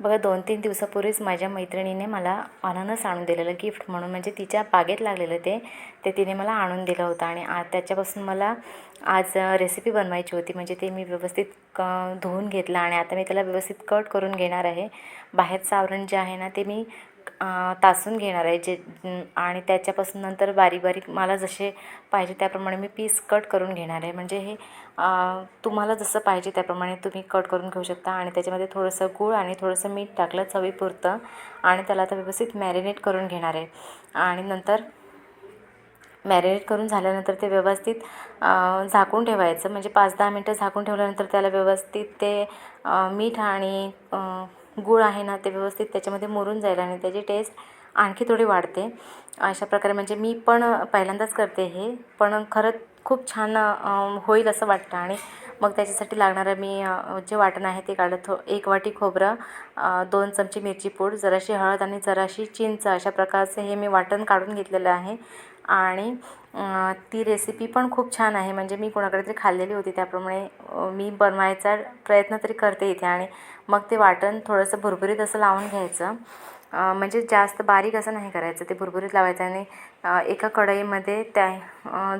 बघा 2-3 दिवसापूर्वीच माझ्या मैत्रिणीने मला अननस आणून दिलेलं गिफ्ट म्हणून, म्हणजे तिच्या बागेत लागलेलं ते तिने मला आणून दिलं होतं. आणि त्याच्यापासून मला आज रेसिपी बनवायची होती. म्हणजे ते मी व्यवस्थित धुवून घेतलं आणि आता मी त्याला व्यवस्थित कट करून घेणार आहे. बाहेरचं आवरण जे आहे ना ते मी तासून घेणार आहे आणि त्याच्यापासून नंतर बारीक बारीक मला जसे पाहिजे त्याप्रमाणे मी पीस कट करून घेणार आहे. म्हणजे हे तुम्हाला जसं पाहिजे त्याप्रमाणे तुम्ही कट करून घेऊ शकता. आणि त्याच्यामध्ये थोडंसं गूळ आणि थोडंसं मीठ टाकलं चवीपुरतं आणि त्याला आता व्यवस्थित मॅरिनेट करून घेणार आहे. आणि नंतर मॅरिनेट करून झाल्यानंतर ते व्यवस्थित झाकून ठेवायचं. म्हणजे 5-10 मिनटं झाकून ठेवल्यानंतर त्याला व्यवस्थित ते मीठ आणि गूळ आहे ना ते व्यवस्थित त्याच्यामध्ये मुरून जाईल आणि त्याची टेस्ट आणखी थोडी वाढते. अशा प्रकारे म्हणजे मी पण पहिल्यांदाच करते हे, पण खरंच खूप छान होईल असं वाटतं. आणि मग त्याच्यासाठी लागणारं मी जे वाटण आहे ते काढलं. 1 वाटी खोबरं, 2 चमचे मिरची पूड, जराशी हळद आणि जराशी चिंच, अशा प्रकारचं हे मी वाटण काढून घेतलेलं आहे. आणि ती रेसिपी पण खूप छान आहे. म्हणजे मी कोणाकडे तरी खाल्लेली होती त्याप्रमाणे मी बनवायचा प्रयत्न तरी करते इथे. आणि मग ते वाटण थोडंसं भुरभुरीत असं लावून घ्यायचं. म्हणजे जास्त बारीक असं नाही करायचं, ते भुरभुरीत लावायचं. आणि एका कढईमध्ये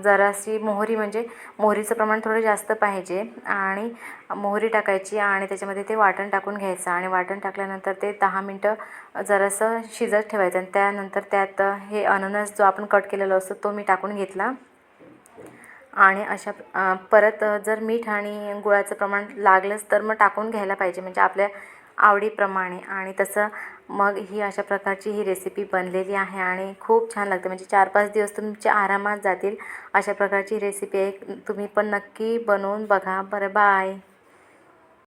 जराशी मोहरी, म्हणजे मोहरीचं प्रमाण थोडं जास्त पाहिजे, आणि मोहरी टाकायची आणि त्याच्यामध्ये ते वाटण टाकून घ्यायचं. आणि वाटण टाकल्यानंतर ते 10 मिनटं जरासं शिजत ठेवायचं. आणि त्यानंतर त्यात हे अननस जो आपण कट केलेला असतो तो मी टाकून घेतला. आणि अशा परत जर मीठ आणि गुळाचं प्रमाण लागलंच तर मग टाकून घ्यायला पाहिजे, म्हणजे आपल्या आवडीप्रमाणे. आणि तसं मग ही अशा प्रकारची ही रेसिपी बनलेली आहे आणि खूप छान लागते. म्हणजे 4-5 दिवस तुमचे आरामात जातील. अशा प्रकारची रेसिपी आहे, तुम्ही पण नक्की बनवून बघा. बरं, बाय.